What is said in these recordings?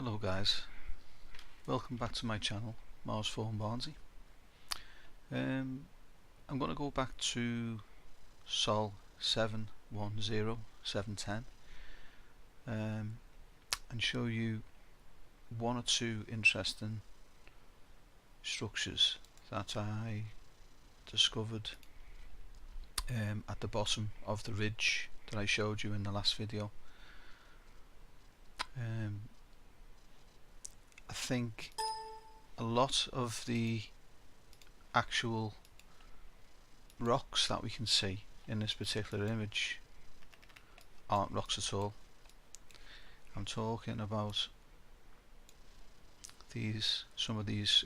Hello guys, welcome back to my channel, Mars Phone Barnsy. I'm going to go back to Sol 710710 and show you one or two interesting structures that I discovered at the bottom of the ridge that I showed you in the last video. I think a lot of the actual rocks that we can see in this particular image aren't rocks at all. I'm talking about some of these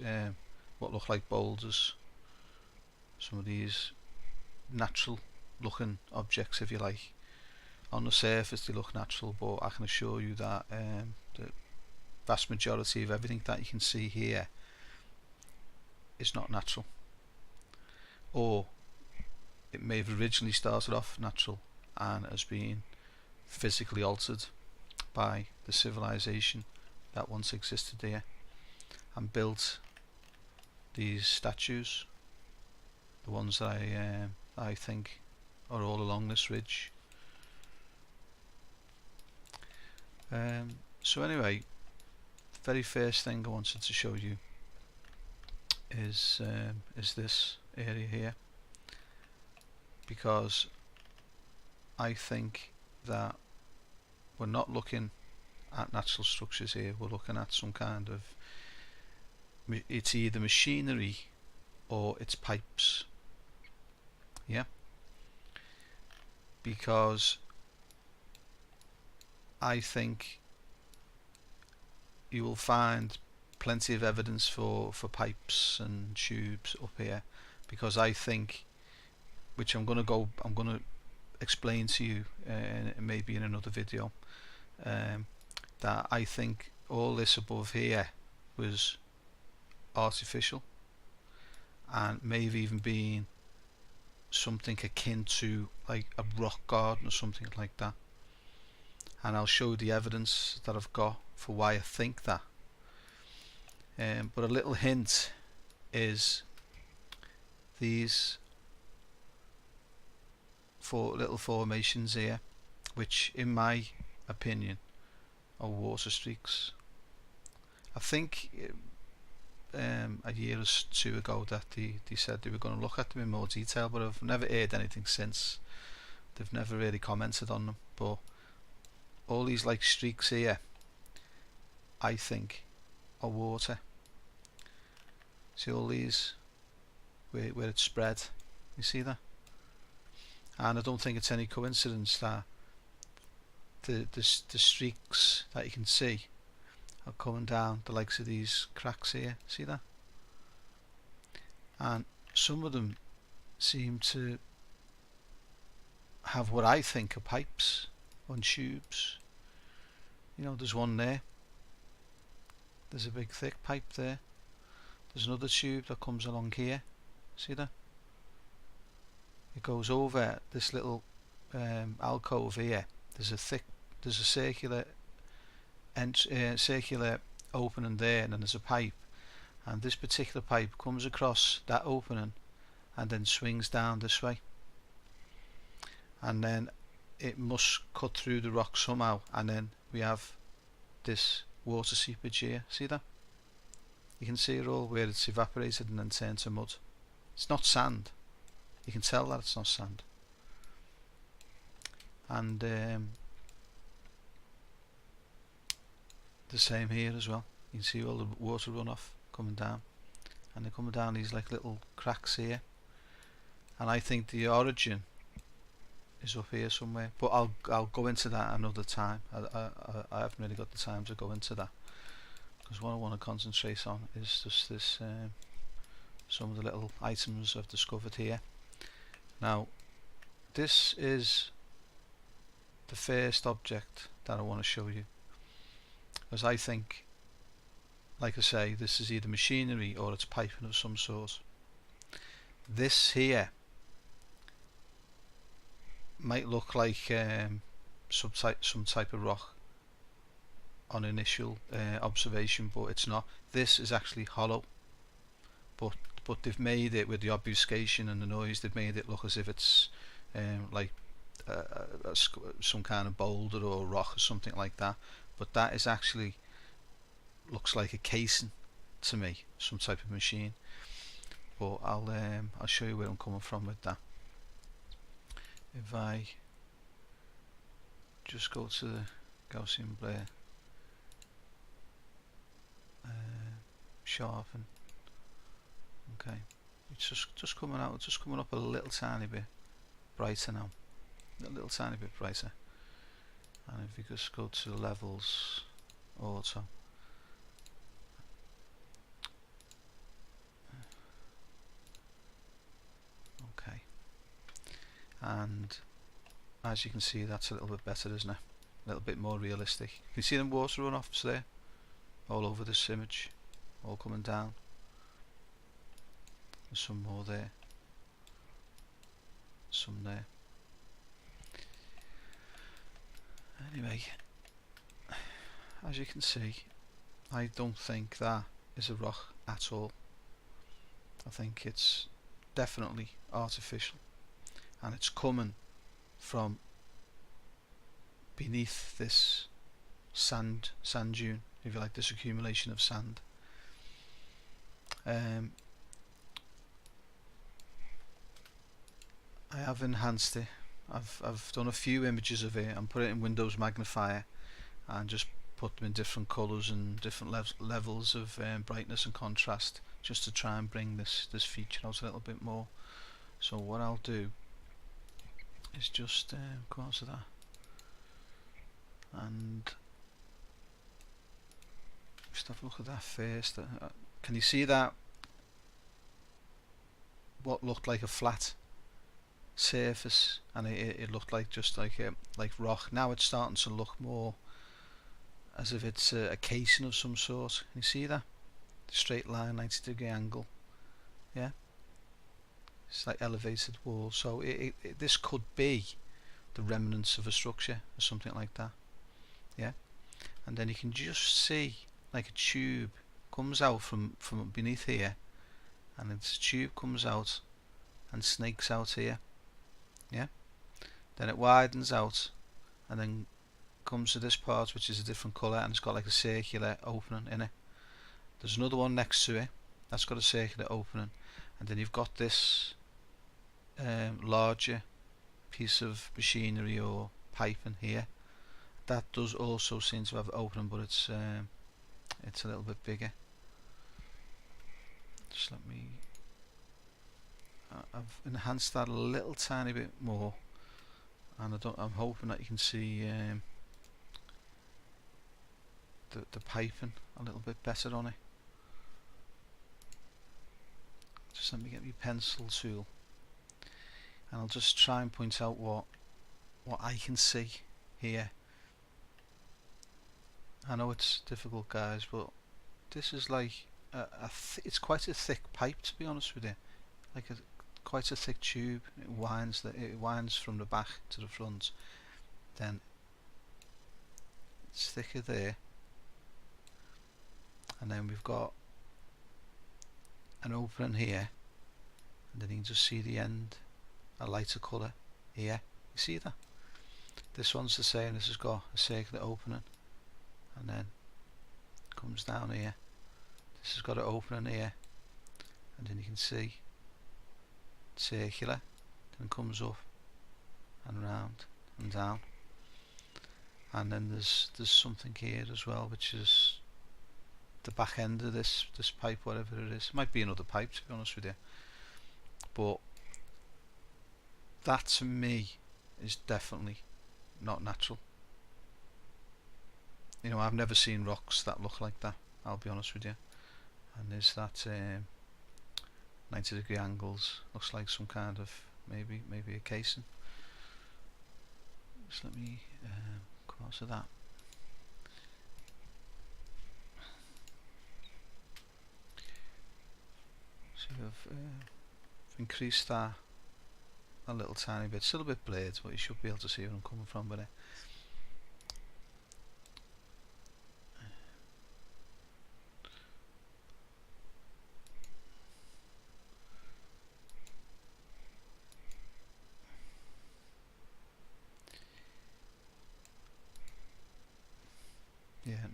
what look like boulders, some of these natural looking objects, if you like. On the surface they look natural, but I can assure you that the vast majority of everything that you can see here is not natural, or it may have originally started off natural and has been physically altered by the civilization that once existed here and built these statues, the ones that I think are all along this ridge. So anyway, the very first thing I wanted to show you is this area here, because I think that we're not looking at natural structures here, we're looking at some kind of, it's either machinery or it's pipes. Yeah, because I think you will find plenty of evidence for pipes and tubes up here, because I think, which I'm going to explain to you maybe in another video, that I think all this above here was artificial and may have even been something akin to like a rock garden or something like that, and I'll show the evidence that I've got for why I think that. But a little hint is these four little formations here, which in my opinion are water streaks. I think a year or two ago that they said they were going to look at them in more detail, but I've never heard anything since. They've never really commented on them, but all these like streaks here I think are water. See all these where it's spread, you see that? And I don't think it's any coincidence that the streaks that you can see are coming down the likes of these cracks here, see that? And some of them seem to have what I think are pipes on tubes. You know, there's one there, there's a big thick pipe there, there's another tube that comes along here, see that? It goes over this little alcove here, there's a circular circular opening there, and then there's a pipe, and this particular pipe comes across that opening and then swings down this way, and then it must cut through the rock somehow, and then we have this water seepage here, see that? You can see it all where it's evaporated and then turned to mud. It's not sand, you can tell that it's not sand. And the same here as well, you can see all the water runoff coming down, and they're coming down these like little cracks here, and I think the origin is up here somewhere, but I'll go into that another time. I haven't really got the time to go into that, because what I want to concentrate on is just this some of the little items I've discovered here. Now this is the first object that I want to show you, because I think, like I say, this is either machinery or it's piping of some sort. This here might look like some type of rock, on initial observation, but it's not. This is actually hollow, but they've made it with the obfuscation and the noise. They've made it look as if it's like some kind of boulder or rock or something like that. But that is actually looks like a casing to me, some type of machine. But I'll show you where I'm coming from with that. If I just go to the Gaussian blur, sharpen. Okay, it's just coming out, just coming up a little tiny bit brighter now, a little tiny bit brighter. And if you just go to levels, auto, okay, and as you can see, that's a little bit better, isn't it? A little bit more realistic. You can see them water runoffs there all over this image, all coming down. There's some more there, some there. Anyway, as you can see, I don't think that is a rock at all. I think it's definitely artificial, and it's coming from beneath this sand dune, if you like, this accumulation of sand. I have enhanced it. I've done a few images of it and put it in Windows Magnifier and just put them in different colours and different levels of brightness and contrast, just to try and bring this feature out a little bit more. So what I'll do is just come out to that, and just have a look at that first. Can you see that? What looked like a flat surface, and it looked like just like rock. Now it's starting to look more as if it's a casing of some sort. Can you see that? Straight line, 90-degree angle. Yeah, it's like elevated walls. So this could be the remnants of a structure or something like that. Yeah, and then you can just see like a tube comes out from beneath here, and this tube comes out and snakes out here. Yeah, then it widens out and then comes to this part, which is a different colour, and it's got like a circular opening in it. There's another one next to it that's got a circular opening, and then you've got this larger piece of machinery or piping here that does also seem to have an opening, but it's a little bit bigger. Just let me I've enhanced that a little tiny bit more, and I'm hoping that you can see the piping a little bit better on it. Just let me get my pencil tool, and I'll just try and point out what I can see here. I know it's difficult, guys, but this is like it's quite a thick pipe, to be honest with you. Like quite a thick tube. It winds from the back to the front. Then it's thicker there, and then we've got an opening here, and then you can just see the end, a lighter colour here. You see that? This one's the same. This has got a circular opening, and then comes down here. This has got an opening here, and then you can see circular, then comes up and round and down, and then there's something here as well, which is the back end of this pipe, whatever it is. It might be another pipe, to be honest with you, but that to me is definitely not natural. You know, I've never seen rocks that look like that, I'll be honest with you. And there's that 90-degree angles, looks like some kind of maybe a casing. Just let me come out to that. So I've increased that a little tiny bit, still a bit blurred, but you should be able to see where I'm coming from with it.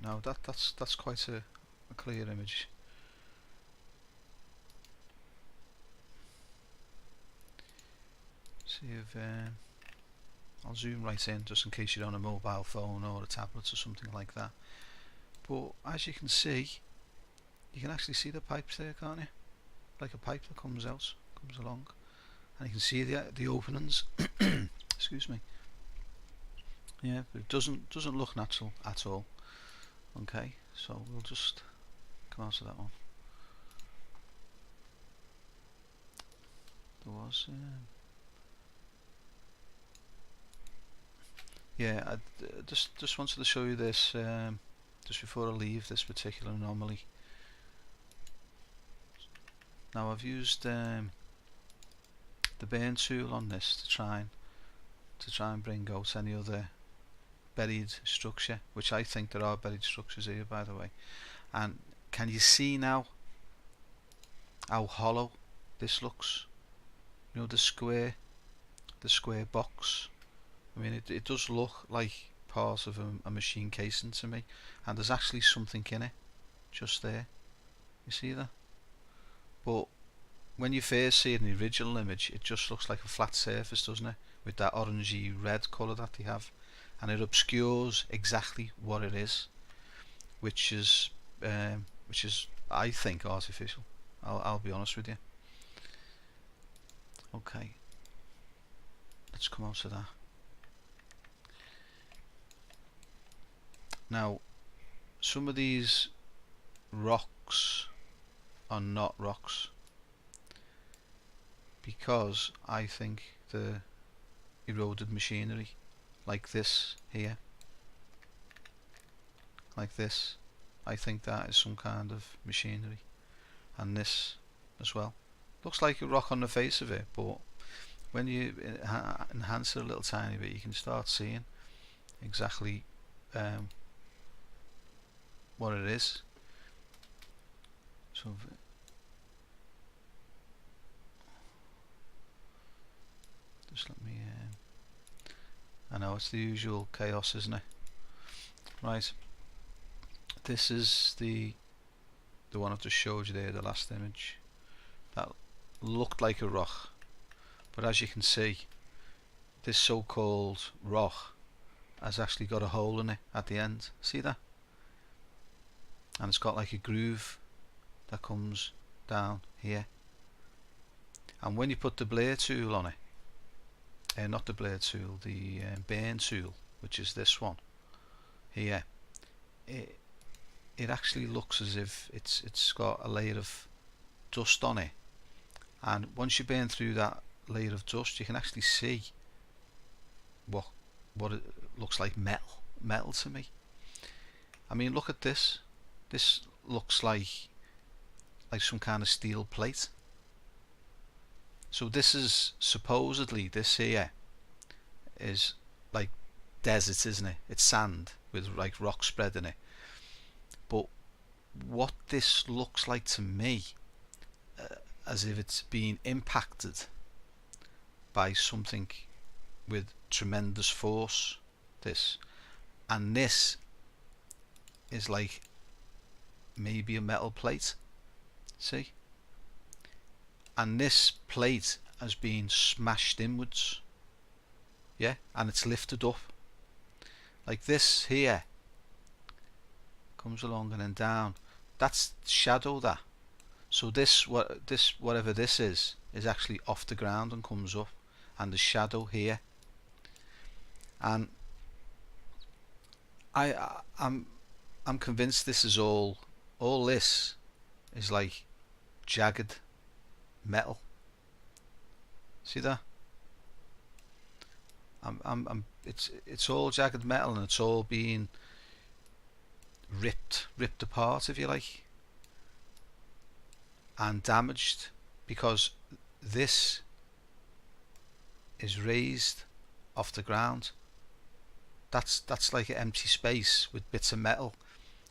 now that's quite a clear image. See if I'll zoom right in just in case you're on a mobile phone or a tablet or something like that. But as you can see, you can actually see the pipes there, can't you? Like a pipe that comes along, and you can see the openings. Excuse me. Yeah, but it doesn't look natural at all. Okay, so we'll just come out of that one. There was yeah, I just wanted to show you this just before I leave this particular anomaly. Now I've used the burn tool on this to try and bring out any other buried structure, which I think there are buried structures here, by the way. And can you see now how hollow this looks? You know, the square box. I mean, it does look like part of a machine casing to me, and there's actually something in it just there. You see that? But when you first see it in the original image, it just looks like a flat surface, doesn't it, with that orangey red colour that they have, and it obscures exactly what it is, which is I think artificial. I'll be honest with you. Okay, let's come out of that. Now, some of these rocks are not rocks because I think the eroded machinery, like this here, like this, I think that is some kind of machinery, and this as well. Looks like a rock on the face of it, but when you enhance it a little tiny bit, you can start seeing exactly what it is. So just let me I know it's the usual chaos, isn't it? Right, this is the one I've just showed you there, the last image. That looked like a rock, but as you can see, this so-called rock has actually got a hole in it at the end. See that? And it's got like a groove that comes down here. And when you put the blade tool on it, not the blade tool, the burn tool, which is this one here, it actually looks as if it's got a layer of dust on it, and once you burn through that layer of dust, you can actually see what it looks like. Metal to me. I mean, look at this. This looks like some kind of steel plate. So this is supposedly, this here is like desert, isn't it? It's sand with like rock spread in it. But what this looks like to me, as if it's being impacted by something with tremendous force, this, and this is like maybe a metal plate, see, and this plate has been smashed inwards, yeah, and it's lifted up like this here, comes along and then down. That's shadow, that. So whatever this is actually off the ground and comes up, and the shadow here. And I'm convinced this is all this is like jagged metal. See that? It's all jagged metal, and it's all being ripped apart, if you like, and damaged, because this is raised off the ground. That's like an empty space with bits of metal,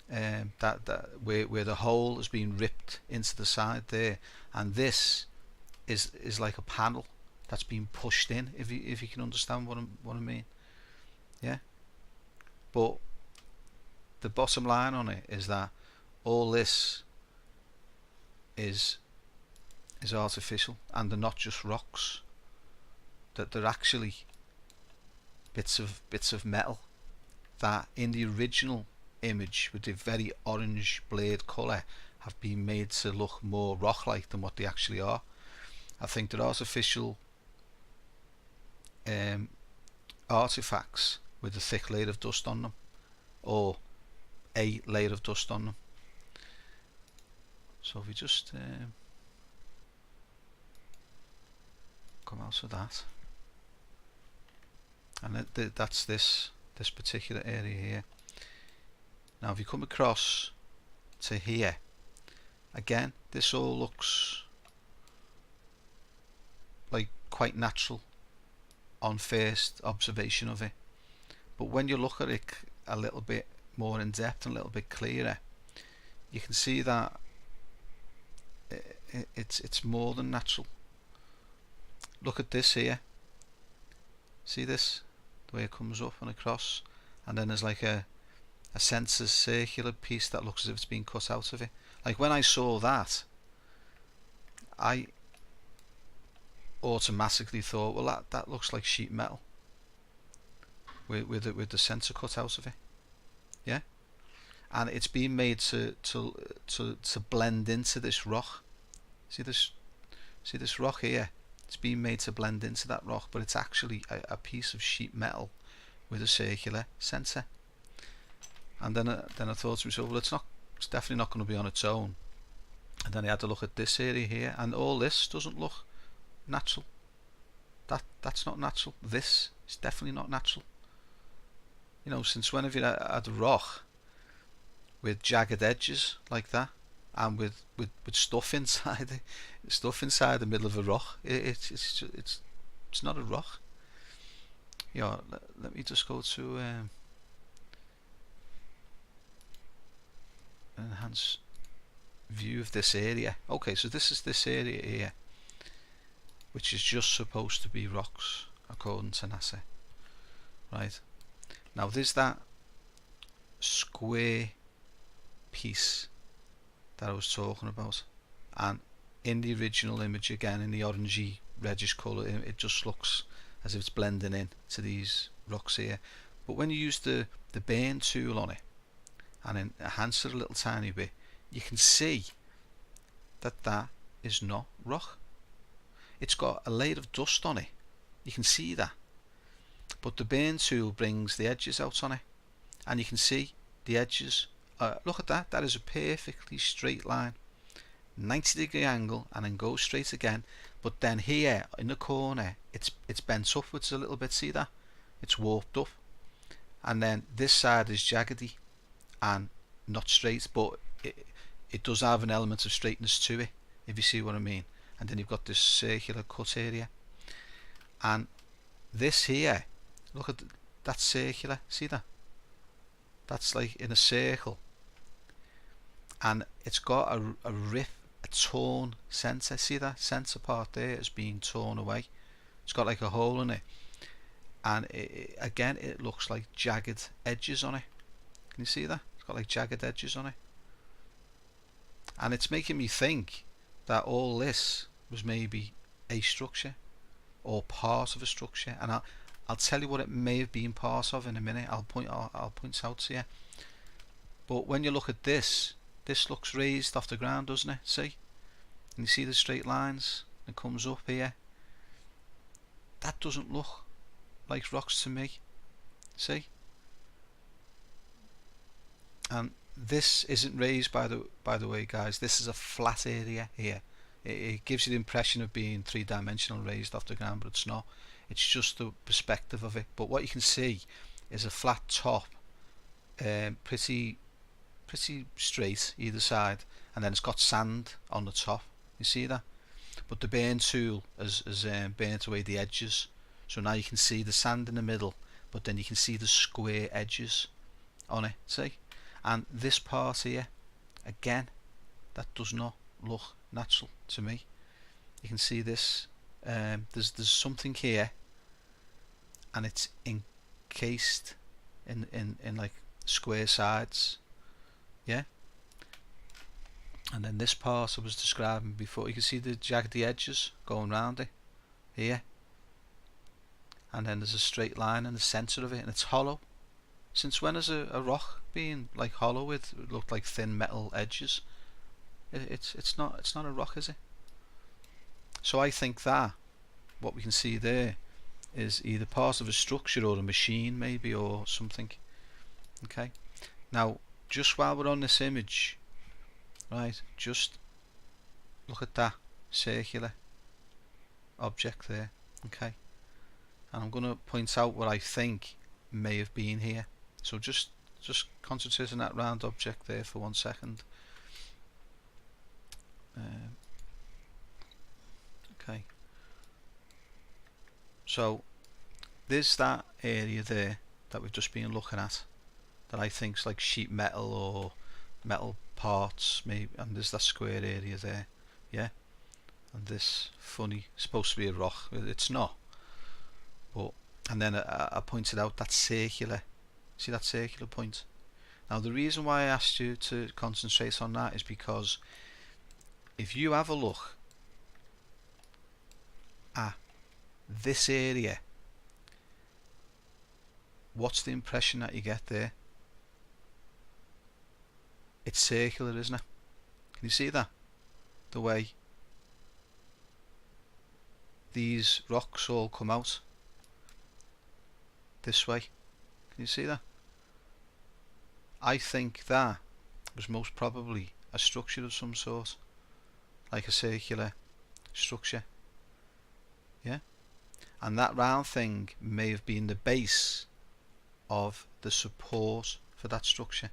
where the hole has been ripped into the side there, and this is like a panel that's been pushed in, if you can understand what I mean. Yeah, but the bottom line on it is that all this is artificial, and they're not just rocks. That they're actually bits of metal that in the original image with the very orange blade colour have been made to look more rock-like than what they actually are. I think they're artificial artifacts with a thick layer of dust on them, or a layer of dust on them. So if we just come out of that, and that's this particular area here. Now if you come across to here, again this all looks like quite natural on first observation of it, but when you look at it a little bit more in depth and a little bit clearer, you can see that it's more than natural. Look at this here, see this, the way it comes up and across, and then there's like a centre circular piece that looks as if it's been cut out of it. Like when I saw that, I automatically thought, well, that looks like sheet metal with the centre cut out of it. Yeah, and it's been made to blend into this rock. See this rock here? It's been made to blend into that rock, but it's actually a piece of sheet metal with a circular centre. And then I thought to myself, well, it's definitely not going to be on its own. And then I had to look at this area here, and all this doesn't look natural. That's not natural. This is definitely not natural. You know, since when have you had a rock with jagged edges like that, and with stuff inside it, stuff inside the middle of a rock? It's not a rock. Yeah, let me just go to enhance view of this area. Okay, so this is this area here, which is just supposed to be rocks according to NASA. Right, now there's that square piece that I was talking about, and in the original image, again in the orangey reddish colour, it just looks as if it's blending in to these rocks here. But when you use the burn tool on it and enhance it a little tiny bit, you can see that is not rock. It's got a layer of dust on it, you can see that, but the burn tool brings the edges out on it, and you can see the edges. Look at that, that is a perfectly straight line, 90-degree angle, and then goes straight again. But then here in the corner, it's bent upwards a little bit. See that? It's warped up, and then this side is jaggedy and not straight, but it does have an element of straightness to it, if you see what I mean. And then you've got this circular cut area, and this here, look at that circular. See that? That's like in a circle, and it's got a rip, a torn centre. See that centre part there is being torn away. It's got like a hole in it, and again it looks like jagged edges on it. Can you see that? It's got like jagged edges on it, and it's making me think that all this was maybe a structure or part of a structure. And I'll tell you what it may have been part of in a minute. I'll point out to you. But when you look at this looks raised off the ground, doesn't it? See? And you see the straight lines? It comes up here. That doesn't look like rocks to me. See? And this isn't raised, by the way, guys. This is a flat area here. It gives you the impression of being three-dimensional, raised off the ground, but it's not. It's just the perspective of it. But what you can see is a flat top, pretty straight either side, and then it's got sand on the top. You see that? But the burn tool has burnt away the edges, so now you can see the sand in the middle, but then you can see the square edges on it. See? And this part here, again, that does not look natural to me. You can see this. There's something here, and it's encased in like square sides, yeah. And then this part I was describing before, you can see the jaggedy edges going round it here, and then there's a straight line in the centre of it, and it's hollow. Since when has a rock been like hollow with looked like thin metal edges? It's not a rock, is it? So I think that what we can see there is either part of a structure or a machine maybe, or something. Okay, now just while we're on this image, right, just look at that circular object there. Okay, and I'm going to point out what I think may have been here. So just concentrate on that round object there for 1 second. Okay, so there's that area there that we've just been looking at, that I think's like sheet metal or metal parts maybe, and there's that square area there, yeah. And this funny, supposed to be a rock, it's not, but, and then I pointed out that circular, see that circular point. Now the reason why I asked you to concentrate on that is because if you have a look at this area, what's the impression that you get there? It's circular, isn't it? Can you see that? The way these rocks all come out this way. Can you see that? I think that was most probably a structure of some sort, like a circular structure, yeah. And that round thing may have been the base of the support for that structure.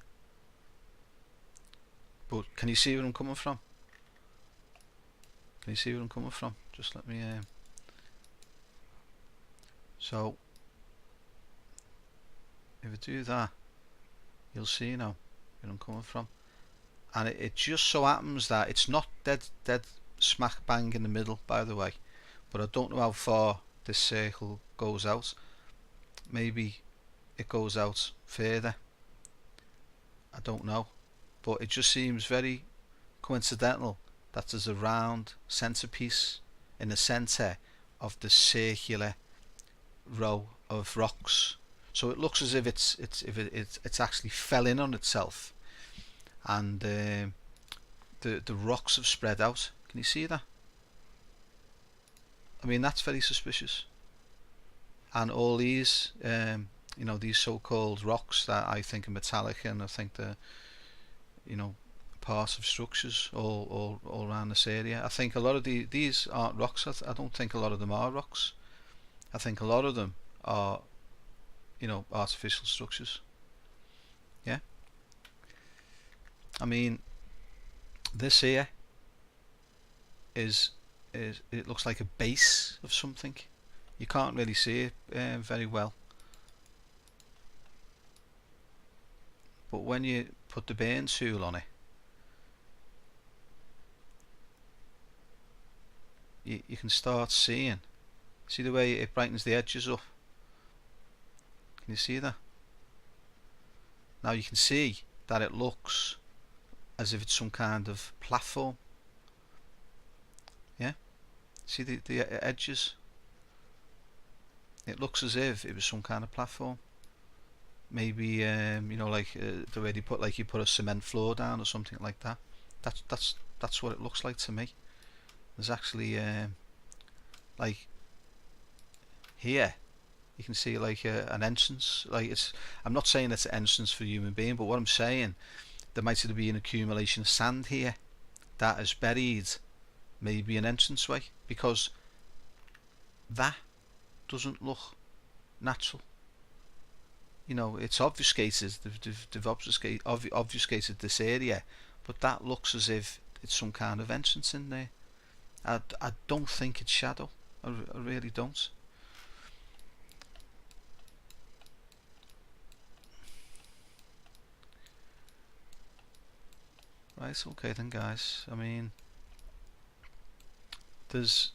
But can you see where I'm coming from? Can you see where I'm coming from? Just let me so if I do that, you'll see now where I'm coming from. And it just so happens that it's not dead smack bang in the middle, by the way, but I don't know how far this circle goes out. Maybe it goes out further, I don't know, but it just seems very coincidental that there's a round centerpiece in the center of the circular row of rocks. So it looks as if it's actually fell in on itself, and the rocks have spread out. Can you see that? I mean, that's very suspicious. And all these you know, these so-called rocks that I think are metallic, and I think they're, you know, parts of structures all around this area. I think a lot of these aren't rocks. I don't think a lot of them are rocks. I think a lot of them are, you know, artificial structures. Yeah. I mean, this here is it looks like a base of something. You can't really see it very well, but when you put the burn tool on it, you can start seeing. See the way it brightens the edges up? Can you see that? Now you can see that it looks as if it's some kind of platform. Yeah? See the edges? It looks as if it was some kind of platform. Maybe you know, like the way they put, like you put a cement floor down or something like that. That's what it looks like to me. There's actually like here you can see like an entrance. Like it's, I'm not saying it's an entrance for a human being, but what I'm saying, there might be an accumulation of sand here that has buried maybe an entranceway, because that doesn't look natural. You know, it's obfuscated. They've obfuscated this area, but that looks as if it's some kind of entrance in there. I don't think it's shadow. I really don't. Right, okay then, guys. I mean, there's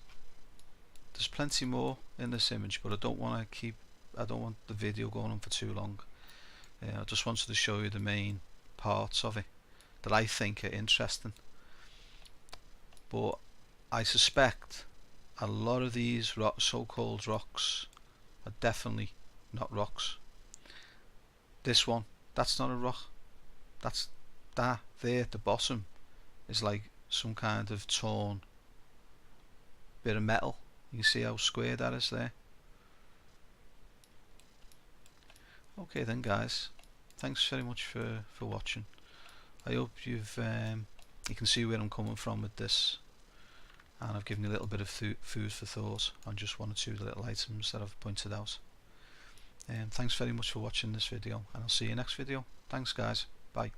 plenty more in this image, but I don't want the video going on for too long. I just wanted to show you the main parts of it that I think are interesting, but I suspect a lot of these so-called rocks are definitely not rocks. This one, that's not a rock. That's that there at the bottom is like some kind of torn bit of metal. You can see how square that is there. Okay then guys, thanks very much for watching. I hope you can see where I'm coming from with this, and I've given you a little bit of food for thought on just one or two little items that I've pointed out. Thanks very much for watching this video, and I'll see you next video. Thanks guys, bye.